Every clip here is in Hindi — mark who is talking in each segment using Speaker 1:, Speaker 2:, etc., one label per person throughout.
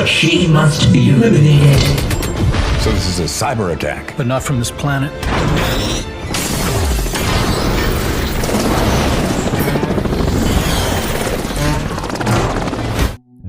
Speaker 1: but she must be eliminated.
Speaker 2: So this is a cyber attack.
Speaker 3: But not from this planet.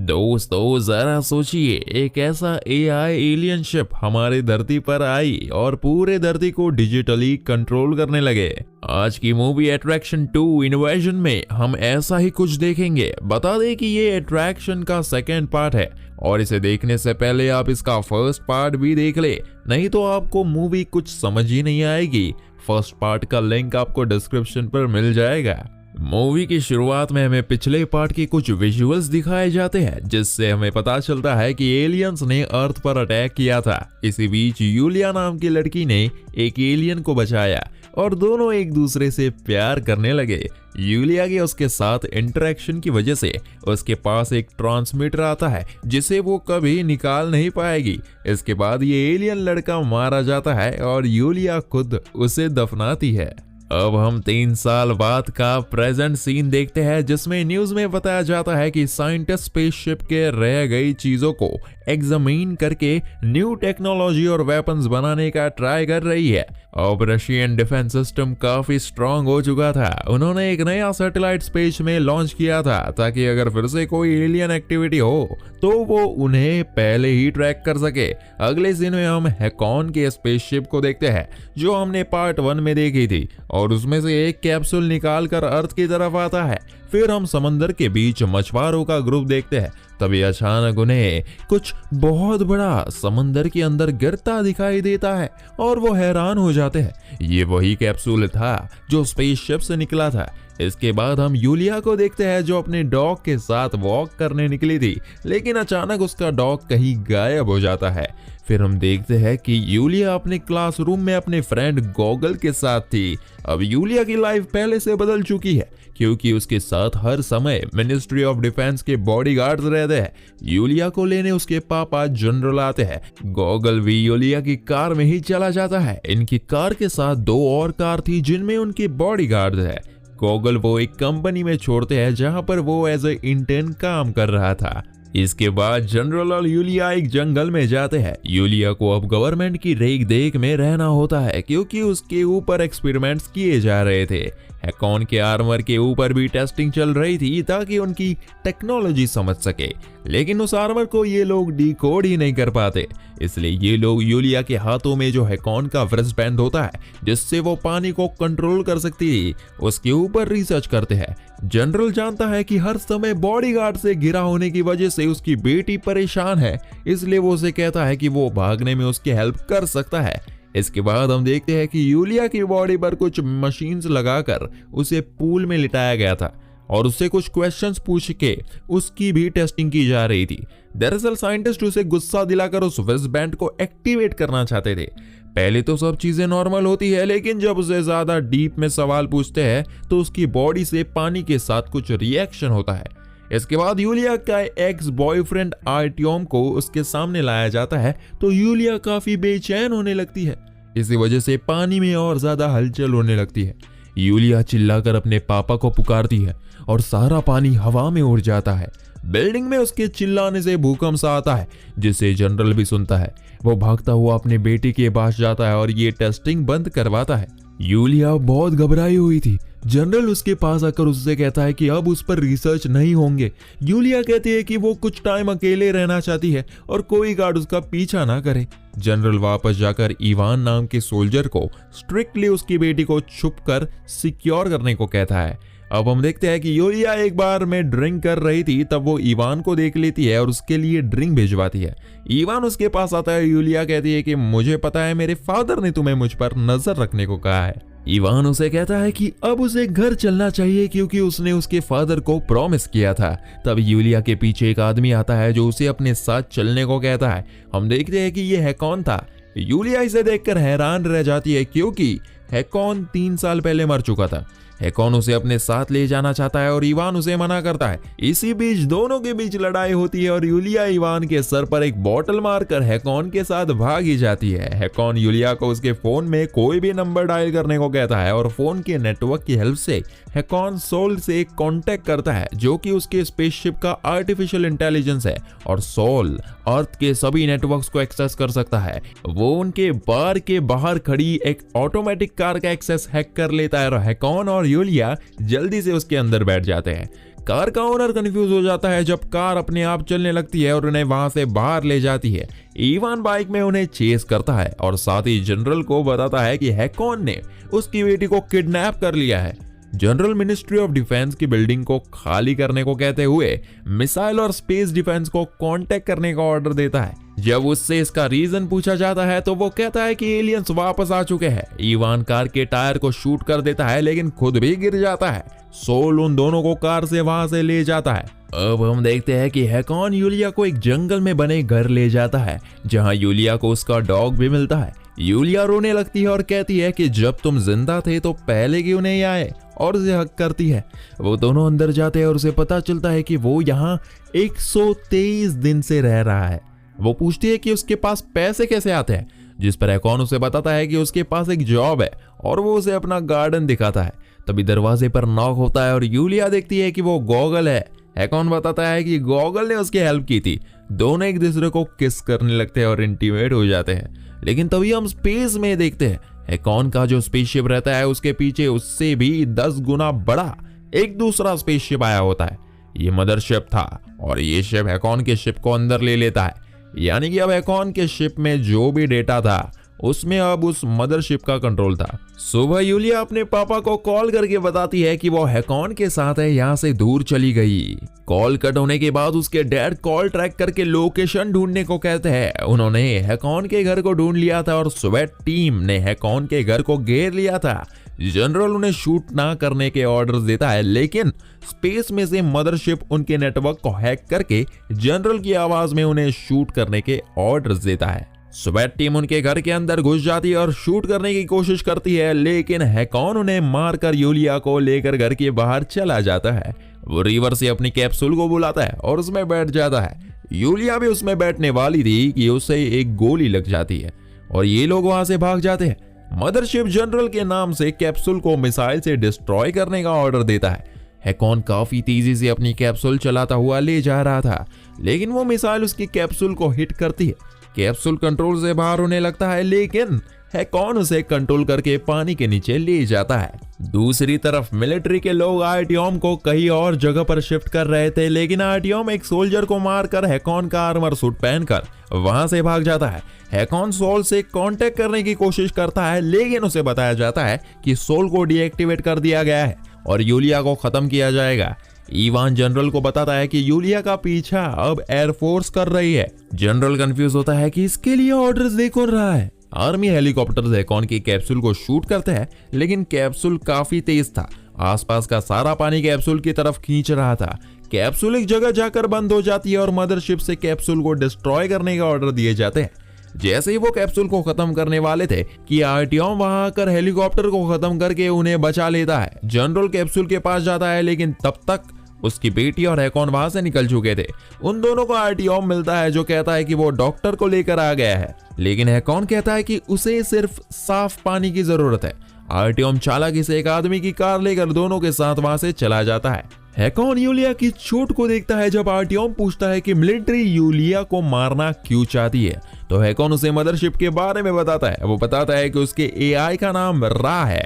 Speaker 4: दोस्तों जरा सोचिए, एक ऐसा एआई एलियन शिप हमारे धरती पर आई और पूरे धरती को डिजिटली कंट्रोल करने लगे। आज की मूवी अट्रैक्शन 2 इन्वेजन में हम ऐसा ही कुछ देखेंगे। बता दें कि ये अट्रैक्शन का सेकेंड पार्ट है और इसे देखने से पहले आप इसका फर्स्ट पार्ट भी देख ले, नहीं तो आपको मूवी कुछ समझ ही नहीं आएगी। फर्स्ट पार्ट का लिंक आपको डिस्क्रिप्शन पर मिल जाएगा। मूवी की शुरुआत में हमें पिछले पार्ट के कुछ विजुअल्स दिखाए जाते हैं, जिससे हमें पता चलता है कि एलियंस ने अर्थ पर अटैक किया था। इसी बीच यूलिया नाम की लड़की ने एक एलियन को बचाया और दोनों एक दूसरे से प्यार करने लगे। यूलिया के उसके साथ इंटरेक्शन की वजह से उसके पास एक ट्रांसमीटर आता है जिसे वो कभी निकाल नहीं पाएगी। इसके बाद ये एलियन लड़का मारा जाता है और यूलिया खुद उसे दफनाती है। अब हम 3 साल बाद का प्रेजेंट सीन देखते हैं, जिसमें न्यूज में बताया जाता है कि साइंटिस्ट स्पेसशिप के रह गई चीजों को एग्जामिन करके न्यू टेक्नोलॉजी और वेपन्स बनाने का ट्राई कर रही है। अब रशियन डिफेंस सिस्टम काफी स्ट्रांग हो चुका था। उन्होंने एक नया सैटेलाइट स्पेस में लॉन्च किया था ताकि अगर फिर से कोई एलियन एक्टिविटी हो तो वो उन्हें पहले ही ट्रैक कर सके। अगले सीन में हम हैकॉन के स्पेसशिप को देखते हैं जो हमने पार्ट 1 में देखी थी और उसमें से एक कैप्सूल निकाल कर अर्थ की तरफ आता है। फिर हम समंदर के बीच मछुआरों का ग्रुप देखते हैं। तभी अचानक उन्हें कुछ बहुत बड़ा समंदर के अंदर गिरता दिखाई देता है और वो हैरान हो जाते हैं। ये वही कैप्सूल था जो स्पेसशिप से निकला था। इसके बाद हम यूलिया को देखते हैं जो अपने डॉग के साथ वॉक करने निकली थी, लेकिन अचानक उसका डॉग कहीं गायब हो जाता है। फिर हम देखते हैं कि यूलिया अपने क्लासरूम में अपने फ्रेंड गॉगल के साथ थी। अब यूलिया की लाइफ पहले से बदल चुकी है क्योंकि उसके साथ हर समय मिनिस्ट्री ऑफ डिफेंस के बॉडीगार्ड्स रहते हैं। यूलिया को लेने उसके पापा जनरल आते हैं। गॉगल भी यूलिया की कार में ही चला जाता है। इनकी कार के साथ 2 और कार थी जिनमें उनके बॉडीगार्ड्स है। गॉगल वो एक कंपनी में छोड़ते हैं जहां पर वो एज ए इंटर्न काम कर रहा था। इसके बाद जनरल और यूलिया एक जंगल में जाते हैं। यूलिया को अब गवर्नमेंट की रेख देख में रहना होता है क्योंकि उसके ऊपर एक्सपेरिमेंट्स किए जा रहे थे। हैकॉन के आर्मर के ऊपर भी टेस्टिंग चल रही थी ताकि उनकी टेक्नोलॉजी समझ सके, लेकिन उस आर्मर को ये लोग डिकोड ही नहीं कर पाते। इसलिए ये लोग यूलिया के हाथों में जो हैकॉन का व्रिस्ट बैंड होता है जिससे वो पानी को कंट्रोल कर सकती है, उसके ऊपर रिसर्च करते हैं। जनरल जानता है कि हर समय बॉडीगार्ड से घिरा होने की वजह से उसकी बेटी परेशान है, इसलिए वो उसे कहता है कि वो भागने में उसकी हेल्प कर सकता है। इसके बाद हम देखते हैं कि यूलिया की बॉडी पर कुछ मशीन्स लगाकर उसे पूल में लिटाया गया था और उससे कुछ क्वेश्चंस पूछ के उसकी भी टेस्टिंग की जा रही थी। दरअसल साइंटिस्ट उसे गुस्सा दिलाकर उस व्रिस्ट बैंड को एक्टिवेट करना चाहते थे। पहले तो सब चीजें नॉर्मल होती है, लेकिन जब उसे ज्यादा डीप में सवाल पूछते हैं तो उसकी बॉडी से पानी के साथ कुछ रिएक्शन होता है। इसके बाद यूलिया का एक्स बॉयफ्रेंड आर्टियम को उसके सामने लाया जाता है तो यूलिया काफी बेचैन होने लगती है। इसी वजह से पानी में और ज्यादा हलचल होने लगती है। यूलिया चिल्लाकर अपने पापा को पुकारती है और सारा पानी हवा में उड़ जाता है। बिल्डिंग में उसके चिल्लाने से भूकंप सा आता है जिसे जनरल भी सुनता है। वो भागता हुआ अपने बेटे के पास जाता है और ये टेस्टिंग बंद करवाता है। यूलिया बहुत घबराई हुई थी। जनरल उसके पास आकर उससे कहता है कि अब उस पर रिसर्च नहीं होंगे। यूलिया कहती है कि वो कुछ टाइम अकेले रहना चाहती है और कोई गार्ड उसका पीछा ना करे। जनरल वापस जाकर इवान नाम के सोल्जर को स्ट्रिक्टली उसकी बेटी को छुपकर सिक्योर करने को कहता है। अब हम देखते हैं कि यूलिया एक बार में ड्रिंक कर रही थी, तब वो इवान को देख लेती है और उसके लिए ड्रिंक भिजवाती है। इवान उसके पास आता है। यूलिया कहती है कि मुझे पता है मेरे फादर ने तुम्हें मुझ पर नजर रखने को कहा है। इवान उसे कहता है कि अब उसे घर चलना चाहिए क्योंकि उसने उसके फादर को प्रॉमिस किया था। तब यूलिया के पीछे एक आदमी आता है जो उसे अपने साथ चलने को कहता है। हम देखते हैं कि ये हैकॉन था। यूलिया इसे देखकर हैरान रह जाती है क्योंकि हैकॉन 3 साल पहले मर चुका था। हैकॉन उसे अपने साथ ले जाना चाहता है और इवान उसे मना करता है। इसी बीच दोनों के बीच लड़ाई होती है और यूलिया इवान के सर पर एक बॉटल मारकर हैकॉन के साथ भागी जाती है। हैकॉन यूलिया को उसके फोन में कोई भी नंबर डायल करने को कहता है और फोन के नेटवर्क की हेल्प से हैकॉन सोल से कांटेक्ट करता है, जो कि उसके स्पेसशिप का आर्टिफिशियल इंटेलिजेंस है और सोल अर्थ के सभी नेटवर्क्स को एक्सेस कर सकता है। वो उनके बार के बाहर खड़ी एक ऑटोमेटिक कार का एक्सेस हैक कर लेता है और हैकॉन और यूलिया जल्दी से उसके अंदर बैठ जाते हैं। कार का ओनर कंफ्यूज हो जाता है जब कार अपने आप चलने लगती है और उन्हें वहां से बाहर ले जाती है। इवान बाइक में उन्हें चेस करता है और साथ ही जनरल को बताता है कि हैकॉन ने उसकी बेटी को किडनैप कर लिया है। जनरल मिनिस्ट्री ऑफ डिफेंस की बिल्डिंग को खाली करने को कहते हुए मिसाइल और स्पेस डिफेंस को कांटेक्ट करने का ऑर्डर देता है। जब उससे इसका रीजन पूछा जाता है तो वो कहता है कि एलियंस वापस आ चुके हैं। इवान कार के टायर को शूट कर देता है लेकिन खुद भी गिर जाता है। सोल उन दोनों को कार से वहां से ले जाता है। अब हम देखते हैं कि हैकॉन यूलिया को एक जंगल में बने घर ले जाता है, जहां यूलिया को उसका डॉग भी मिलता है। यूलिया रोने लगती है और कहती है कि जब तुम जिंदा थे तो पहले क्यों नहीं आए, और उसे हक करती है। वो दोनों अंदर जाते हैं और उसे पता चलता है कि वो यहाँ 123 दिन से रह रहा है। वो पूछती है कि उसके पास पैसे कैसे आते हैं, जिस पर हैकॉन उसे बताता है कि उसके पास एक जॉब है और वो उसे अपना गार्डन दिखाता है। तभी दरवाजे पर नॉक होता है और यूलिया देखती है कि वो गॉगल है। हैकॉन बताता है कि गॉगल ने उसकी हेल्प की थी। दोनों एक दूसरे को किस करने लगते हैं और इंटीमेट हो जाते हैं। लेकिन तभी हम स्पेस में देखते हैं हैकॉन का जो स्पेसशिप रहता है उसके पीछे उससे भी 10 गुना बड़ा एक दूसरा स्पेसशिप आया होता है। ये मदरशिप था और ये शिप हैकॉन के शिप को अंदर ले लेता है। यानी कि अब हैकॉन के शिप में जो भी डेटा था उसमें अब उस मदरशिप का कंट्रोल था। सुबह यूलिया अपने पापा को कॉल करके बताती है कि वो हैकॉन के साथ है, यहाँ से दूर चली गई। कॉल कट होने के बाद उसके डैड कॉल ट्रैक करके लोकेशन ढूंढने को कहते हैं। उन्होंने हैकॉन के घर को ढूंढ लिया था और स्वेट टीम ने हैकॉन के घर को घेर लिया था। जनरल उन्हें शूट ना करने के ऑर्डर्स देता है, लेकिन स्पेस में से मदरशिप उनके नेटवर्क को हैक करके जनरल की आवाज में उन्हें शूट करने के ऑर्डर्स देता है। स्वेट टीम उनके घर के अंदर घुस जाती है और शूट करने की कोशिश करती है, लेकिन हैकॉन उन्हें मारकर यूलिया को लेकर घर के बाहर चला जाता है। वो रिवर से अपनी कैप्सूल को बुलाता है और उसमें बैठ जाता है। यूलिया भी उसमें बैठने वाली थी कि उसे एक गोली लग जाती है और ये लोग वहां से भाग जाते हैं। मदरशिप जनरल के नाम से कैप्सूल को मिसाइल से डिस्ट्रॉय करने का ऑर्डर देता है। हैकॉन काफी तेजी से अपनी कैप्सूल चलाता हुआ ले जा रहा था, लेकिन वो मिसाइल उसकी कैप्सूल को हिट करती है। कैप्सूल कंट्रोल से बाहर होने लगता है, लेकिन हैकॉन उसे कंट्रोल करके पानी के नीचे ले जाता है। दूसरी तरफ मिलिट्री के लोग आर्टियम को कहीं और जगह पर शिफ्ट कर रहे थे, लेकिन आर्टियम एक सोल्जर को मारकर हैकॉन का आर्मर सूट पहनकर वहां से भाग जाता है। हैकॉन सोल से कांटेक्ट करने की कोशिश करता है, लेकिन उसे बताया जाता है कि सोल को डीएक्टिवेट कर दिया गया है और यूलिया को खत्म किया जाएगा। इवान जनरल को बताता है कि यूलिया का पीछा अब एयरफोर्स कर रही है। जनरल कंफ्यूज होता है कि इसके लिए ऑर्डर्स दे कौन रहा है। आर्मी हेलीकॉप्टर्स हैकॉन की कैप्सूल को शूट करते हैं, लेकिन कैप्सूल काफी तेज था। आसपास का सारा पानी कैप्सूल की तरफ खींच रहा था। कैप्सूल एक जगह जाकर बंद हो जाती है और मदरशिप से कैप्सूल को डिस्ट्रॉय करने का ऑर्डर दिए जाते हैं। जैसे ही वो कैप्सूल को खत्म करने वाले थे कि आर्टियम वहां आकर हेलीकॉप्टर को खत्म करके उन्हें बचा लेता है। जनरल कैप्सूल के पास जाता है, लेकिन तब तक उसकी बेटी और हैकॉन वहां से निकल चुके थे। उन दोनों को आर्टियम मिलता है जो कहता है कि वो डॉक्टर को लेकर आ गया है, लेकिन हैकॉन कहता है कि उसे सिर्फ साफ पानी की जरूरत है। आर्टियम चालाकी से एक आदमी की कार लेकर दोनों के साथ वहां से चला जाता है। हैकॉन यूलिया की चोट को देखता है जब आर्टियम पूछता है कि मिलिट्री यूलिया को मारना क्यों चाहती है, तो हैकॉन उसे मदरशिप के बारे में बताता है। वो बताता है कि उसके एआई का नाम रा है।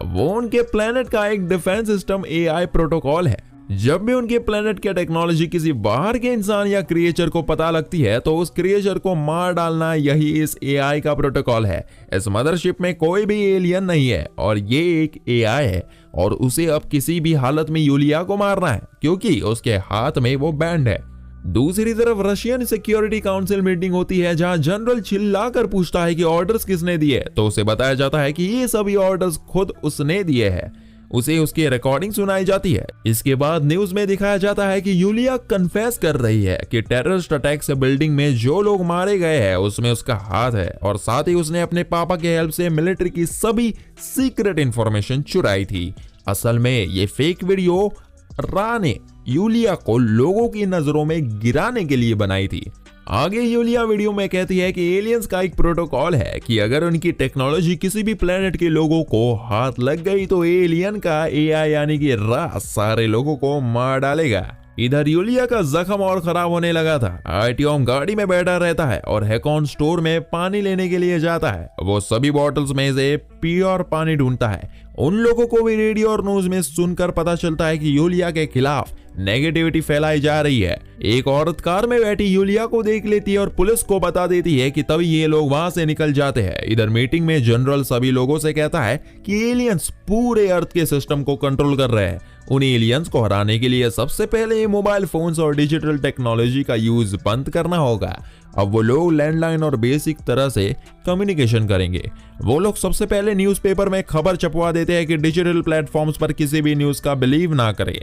Speaker 4: वो उनके प्लेनेट का एक डिफेंस सिस्टम एआई प्रोटोकॉल है। जब भी उनके प्लेनेट की टेक्नोलॉजी किसी बाहर के इंसान या क्रिएचर को पता लगती है तो उस क्रिएचर को मार डालना, यही इस एआई का प्रोटोकॉल है। इस मदरशिप में कोई भी एलियन नहीं है और ये एक एआई है और उसे अब किसी भी हालत में यूलिया को मारना है, क्योंकि उसके हाथ में वो बैंड है। दूसरी तरफ रशियन सिक्योरिटी काउंसिल मीटिंग होती है, जहां जनरल चिल्लाकर पूछता है कि ऑर्डर्स किसने दिए, तो उसे बताया जाता है कि ये सभी ऑर्डर्स खुद उसने दिए हैं। उसे उसकी रिकॉर्डिंग सुनाई जाती है। इसके बाद न्यूज में दिखाया जाता है कि यूलिया कन्फेस कर रही है कि टेररिस्ट अटैक से बिल्डिंग में जो लोग मारे गए हैं उसमें उसका हाथ है, और साथ ही उसने अपने पापा के हेल्प से मिलिट्री की सभी सीक्रेट इंफॉर्मेशन चुराई थी। असल में ये फेक वीडियो रा ने यूलिया को लोगों की नजरों में गिराने के लिए बनाई थी। आगे यूलिया वीडियो में कहती है कि एलियंस का एक प्रोटोकॉल है कि अगर उनकी टेक्नोलॉजी किसी भी प्लेनेट के लोगों को हाथ लग गई तो एलियन का एआई यानी कि रा सारे लोगों को मार डालेगा। इधर यूलिया का जख्म और खराब होने लगा था। आर्टियम गाड़ी में बैठा रहता है और हैकॉन स्टोर में पानी लेने के लिए जाता है। वो सभी बॉटल्स में से प्योर पानी ढूंढता है। उन लोगों को भी रेडियो और न्यूज में सुनकर पता चलता है कि यूलिया के खिलाफ नेगेटिविटी फैलाई जा रही है। एक औरत कार में बैठी यूलिया को देख लेती है और पुलिस को बता देती है कि तभी ये लोग वहां से निकल जाते हैं। इधर मीटिंग में जनरल सभी लोगों से कहता है कि एलियंस पूरे अर्थ के सिस्टम को कंट्रोल कर रहे हैं। उन एलियंस को हराने के लिए सबसे पहले मोबाइल फोन्स और डिजिटल टेक्नोलॉजी का यूज बंद करना होगा। अब वो लोग लैंडलाइन और बेसिक तरह से कम्युनिकेशन करेंगे। वो लोग सबसे पहले न्यूज़पेपर में खबर छपवा देते हैं कि डिजिटल प्लेटफॉर्म्स पर किसी भी न्यूज का बिलीव ना करें।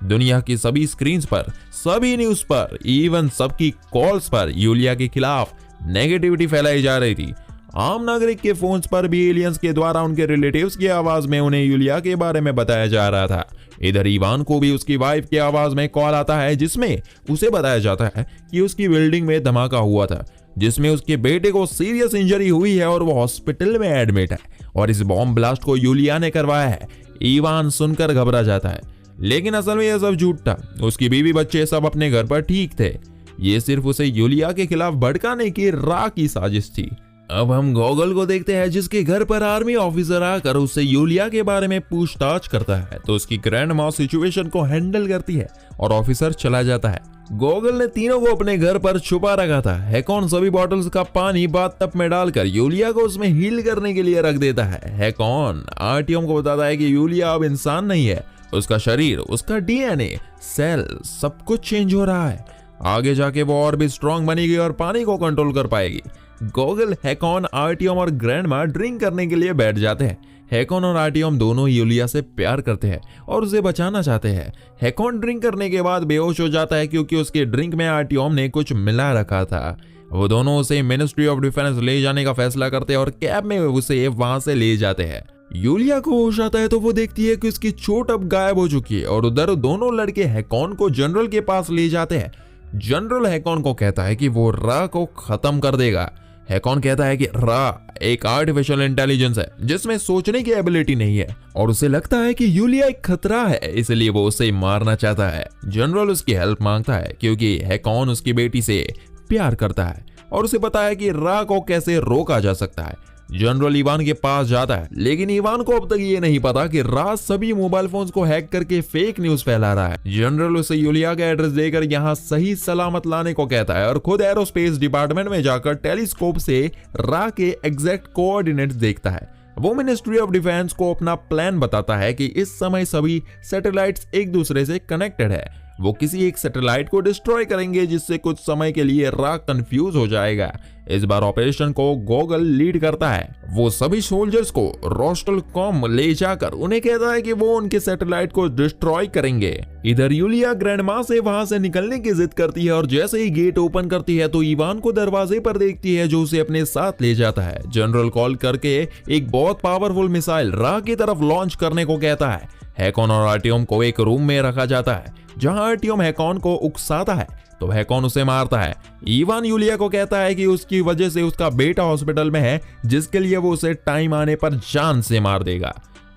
Speaker 4: दुनिया की सभी स्क्रीन्स पर, सभी न्यूज पर, इवन सबकी कॉल्स पर यूलिया के खिलाफ नेगेटिविटी फैलाई जा रही थी। आम नागरिक के फोन्स पर भी एलियंस के द्वारा उनके रिलेटिव्स की आवाज में उन्हें यूलिया के बारे में बताया जा रहा था। इधर इवान को भी उसकी वाइफ की आवाज में कॉल आता है जिसमें उसे बताया जाता है कि उसकी बिल्डिंग में धमाका हुआ था जिसमें उसके बेटे को सीरियस इंजरी हुई है और वो हॉस्पिटल में एडमिट है और इस बॉम्ब ब्लास्ट को यूलिया ने करवाया है। इवान सुनकर घबरा जाता है, लेकिन असल में यह सब झूठ था। उसकी बीवी बच्चे सब अपने घर पर ठीक थे। ये सिर्फ उसे यूलिया के खिलाफ भड़काने की रा की साजिश थी। अब हम गॉगल को देखते हैं जिसके घर पर आर्मी ऑफिसर आकर उससे यूलिया के बारे में पूछताछ करता है तो उसकी ग्रैंड माँ सिचुएशन को हैंडल करती है और ऑफिसर चला जाता है। गॉगल ने तीनों को अपने घर पर छुपा रखा था। हैकॉन सभी बॉटल्स का पानी बाथटब में डालकर यूलिया को उसमें हील करने के लिए रख देता है। हैकॉन आर्टियम को बताता है कि यूलिया अब इंसान नहीं है, उसका शरीर, उसका डीएनए, सेल सब कुछ चेंज हो रहा है। आगे जाके वो और भी स्ट्रांग बनेगी और पानी को कंट्रोल कर पाएगी। गॉगल, हैकॉन, आर्टियम और ग्रैंडमा ड्रिंक करने के लिए बैठ जाते हैं। हैकॉन और आर्टियम दोनों यूलिया से प्यार करते हैं और उसे बचाना चाहते हैं। हैकॉन ड्रिंक करने के बाद बेहोश हो जाता है क्योंकि उसके ड्रिंक में आर्टियम ने कुछ मिला रखा था। वो दोनों उसे मिनिस्ट्री ऑफ डिफेंस ले जाने का फैसला करते हैं और कैब में उसे वहां से ले जाते हैं। यूलिया को होश आता है तो वो देखती है कि उसकी चोट अब गायब हो चुकी है और उधर दोनों लड़के हैकॉन को जनरल के पास ले जाते हैं। जनरल हैकॉन को कहता है कि वो रा को खत्म कर देगा। हैकॉन कहता है कि रा एक आर्टिफिशियल इंटेलिजेंस है जिसमें सोचने की एबिलिटी नहीं है और उसे लगता है कि यूलिया एक खतरा है, इसलिए वो उसे मारना चाहता है। जनरल उसकी हेल्प मांगता है क्योंकि हैकॉन उसकी बेटी से प्यार करता है और उसे पता है कि रा को कैसे रोका जा सकता है। जनरल इवान के पास जाता है, लेकिन इवान को अब तक ये नहीं पता कि रा सभी मोबाइल फोन्स को हैक करके फेक न्यूज फैला रहा है। जनरल उसे यूलिया का एड्रेस देकर यहाँ सही सलामत लाने को कहता है और खुद एरोस्पेस डिपार्टमेंट में जाकर टेलीस्कोप से रा के एग्जैक्ट कोऑर्डिनेट्स देखता है। वो मिनिस्ट्री ऑफ डिफेंस को अपना प्लान बताता है कि इस समय सभी सैटेलाइट्स एक दूसरे से कनेक्टेड है। वो किसी एक सैटेलाइट को डिस्ट्रॉय करेंगे जिससे कुछ समय के लिए रा कंफ्यूज हो जाएगा। इस बार ऑपरेशन को गॉगल लीड करता है। वो सभी सोल्जर्स को रोस्टलकॉम ले जाकर उन्हें कहता है कि वो उनके सैटेलाइट को डिस्ट्रॉय करेंगे। इधर यूलिया ग्रैंडमा से वहां से निकलने की जिद करती है और जैसे ही गेट ओपन करती है तो इवान को दरवाजे पर देखती है जो उसे अपने साथ ले जाता है। जनरल कॉल करके एक बहुत पावरफुल मिसाइल रा की तरफ लॉन्च करने को कहता है। हैकॉन और आर्टियम को एक रूम में रखा जाता है जहां आर्टियम हैकॉन को उकसाता है तो हैकॉन उसे मारता है। इवान यूलिया को कहता है कि उसकी वजह से उसका बेटा हॉस्पिटल में है जिसके लिए वो उसे टाइम आने पर जान से मार देगा।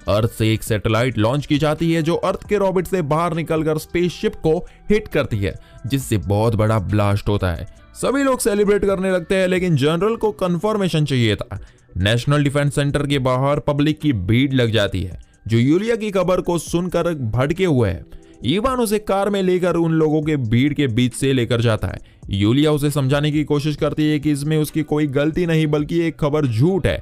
Speaker 4: अर्थ से एक सैटेलाइट लॉन्च की जाती है जो अर्थ के ऑर्बिट से बाहर निकलकर स्पेसशिप को हिट करती है जिससे बहुत बड़ा ब्लास्ट होता है। सभी लोग सेलिब्रेट करने लगते हैं, लेकिन जनरल को कंफर्मेशन चाहिए था। नेशनल डिफेंस सेंटर के बाहर पब्लिक की भीड़ लग जाती है जो यूलिया की खबर को सुनकर भड़के हुए है। इवान उसे कार में लेकर उन लोगों के भीड़ के बीच से लेकर जाता है। यूलिया उसे समझाने की कोशिश करती है कि इसमें उसकी कोई गलती नहीं बल्कि एक खबर झूठ है।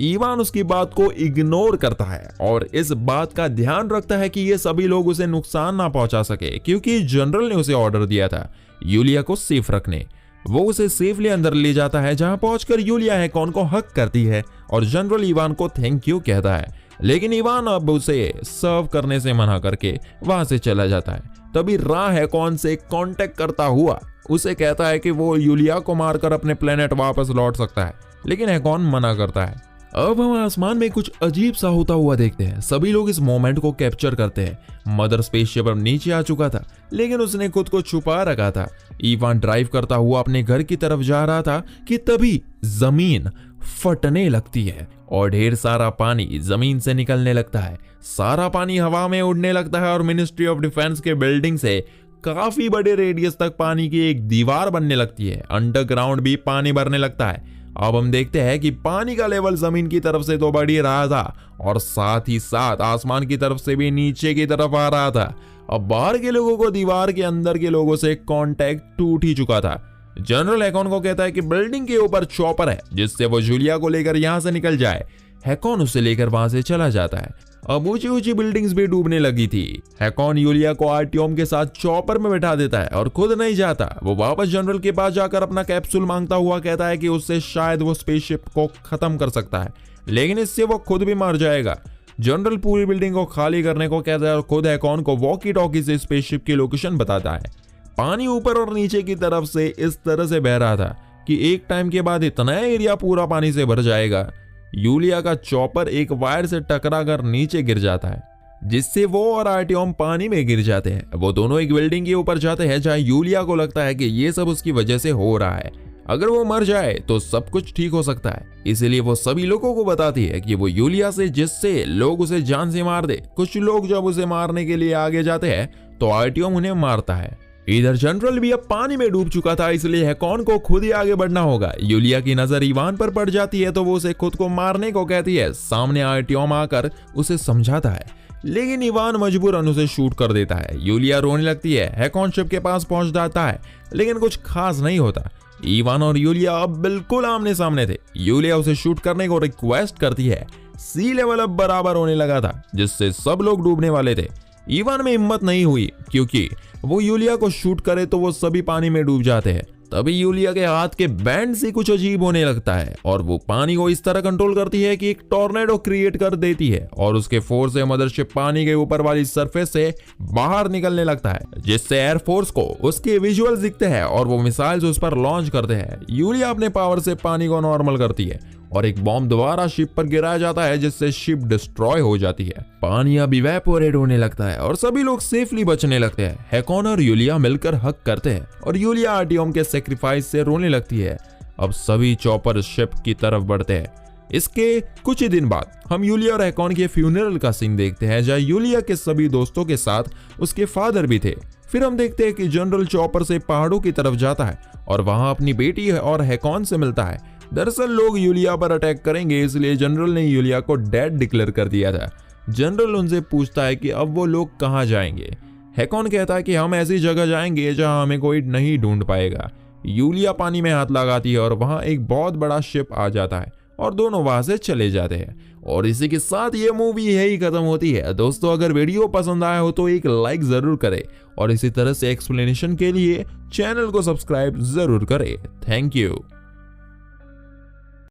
Speaker 4: इवान उसकी बात को इग्नोर करता है और इस बात का ध्यान रखता है कि ये सभी लोग उसे नुकसान ना पहुंचा सके क्योंकि जनरल ने उसे ऑर्डर दिया था यूलिया को सेफ रखने। वो उसे सेफली अंदर ले जाता है जहां पहुंचकर यूलिया हैकॉन को हक करती है और जनरल इवान को थैंक यू कहता है, लेकिन इवान अब उसे सर्व करने से मना करके वहां से चला जाता है। तभी रा हैकॉन से कांटेक्ट करता हुआ उसे कहता है कि वो यूलिया को मारकर अपने प्लेनेट वापस लौट सकता है, लेकिन हैकॉन मना करता है। अब हम आसमान में कुछ अजीब सा होता हुआ देखते हैं। सभी लोग इस मोमेंट को कैप्चर करते हैं। मदर स्पेसशिप अब नीचे आ चुका था, लेकिन उसने खुद को छुपा रखा था। इवान ड्राइव करता हुआ अपने घर की तरफ जा रहा था कि तभी जमीन फटने लगती है और ढेर सारा पानी जमीन से निकलने लगता है। सारा पानी हवा में उड़ने लगता है और मिनिस्ट्री ऑफ डिफेंस के बिल्डिंग से काफी बड़े रेडियस तक पानी की एक दीवार बनने लगती है। अंडरग्राउंड भी पानी भरने लगता है। अब हम देखते हैं कि पानी का लेवल जमीन की तरफ से तो बढ़ ही रहा था और साथ ही साथ आसमान की तरफ से भी नीचे की तरफ आ रहा था। अब बाहर के लोगों को दीवार के अंदर के लोगों से कांटेक्ट टूट ही चुका था। जनरल हैकॉन को कहता है कि बिल्डिंग के ऊपर चॉपर है, जिससे वो जूलिया को लेकर यहां से निकल जाए। हैकॉन उसे लेकर वहां से चला जाता है। अब ऊंची ऊंची बिल्डिंग्स भी डूबने लगी थी। हैकॉन यूलिया को आर्टियम के साथ चॉपर में बैठा देता है और खुद नहीं जाता। वो वापस जनरल के पास जाकर अपना कैप्सूल मांगता हुआ कहता है कि उससे शायद वो स्पेसशिप को खत्म कर सकता है, लेकिन इससे वो खुद भी मर जाएगा। जनरल पूरी बिल्डिंग को खाली करने को कहता है और खुद हैकॉन को वॉकी टॉकी से स्पेसशिप की लोकेशन बताता है। पानी ऊपर और नीचे की तरफ से इस तरह से बह रहा था कि एक टाइम के बाद इतना एरिया पूरा पानी से भर जाएगा। यूलिया का चॉपर एक वायर से टकराकर नीचे गिर जाता है, जिससे वो और आर्टियम पानी में गिर जाते हैं। वो दोनों एक बिल्डिंग के ऊपर जाते हैं जहां यूलिया को लगता है कि ये सब उसकी वजह से हो रहा है। अगर वो मर जाए तो सब कुछ ठीक हो सकता है, इसलिए वो सभी लोगों को बताती है कि वो यूलिया से जिससे लोग उसे जान से मार दे। कुछ लोग जब उसे मारने के लिए आगे जाते हैं तो आर्टियम उन्हें मारता है। इधर जनरल भी अब पानी में डूब चुका था, इसलिए हैकॉन को खुद ही आगे बढ़ना होगा। यूलिया की नजर इवान पर पड़ जाती है तो वो उसे खुद को मारने को कहती है। सामने आर्टियम आकर उसे समझाता है, लेकिन इवान मजबूरन उसे शूट कर देता है। यूलिया रोने लगती है। हैकॉन शिप के पास पहुंच जाता है, लेकिन कुछ खास नहीं होता। इवान और यूलिया अब बिल्कुल आमने सामने थे। यूलिया उसे शूट करने को रिक्वेस्ट करती है। सी लेवल अब बराबर होने लगा था, जिससे सब लोग डूबने वाले थे। इवान में हिम्मत नहीं हुई, क्योंकि वो यूलिया को शूट करे तो वो सभी पानी में डूब जाते हैं। तभी यूलिया के हाथ के बैंड से कुछ अजीब होने लगता है और वो पानी को इस तरह कंट्रोल करती है कि एक टॉर्नेडो क्रिएट कर देती है और उसके फोर्स से मदरशिप पानी के ऊपर वाली सरफेस से बाहर निकलने लगता है, जिससे एयरफोर्स को उसके विजुअल्स दिखते हैं और वो मिसाइल्स उस पर लॉन्च करते हैं। यूलिया अपने पावर से पानी को नॉर्मल करती है और एक बॉम्ब दोबारा शिप पर गिराया जाता है, जिससे शिप डिस्ट्रॉय हो जाती है। पानी अब इवेपोरेट होने लगता है और सभी लोग सेफली बचने लगते हैं। हैकॉन और यूलिया मिलकर हक करते हैं और यूलिया आर्टियम के सेक्रीफाइस से रोने लगती है। अब सभी चॉपर शिप की तरफ बढ़ते हैं। इसके कुछ ही दिन बाद हम यूलिया और हैकॉन के फ्यूनरल का सीन देखते हैं, जहां यूलिया के सभी दोस्तों के साथ उसके फादर भी थे। फिर हम देखते हैं कि जनरल चॉपर से पहाड़ों की तरफ जाता है और वहां अपनी बेटी और हैकॉन से मिलता है। दरअसल लोग यूलिया पर अटैक करेंगे, इसलिए जनरल ने यूलिया को डेड डिक्लेयर कर दिया था। जनरल उनसे पूछता है कि अब वो लोग कहां जाएंगे। हैकॉन कहता है कि हम ऐसी जगह जाएंगे जहां हमें कोई नहीं ढूंढ पाएगा। यूलिया पानी में हाथ लगाती है और वहां एक बहुत बड़ा शिप आ जाता है और दोनों वहां से चले जाते हैं। और इसी के साथ ये मूवी यही खत्म होती है। दोस्तों, अगर वीडियो पसंद आया हो तो एक लाइक जरूर करें और इसी तरह से एक्सप्लेनेशन के लिए चैनल को सब्सक्राइब जरूर करें। Thank you.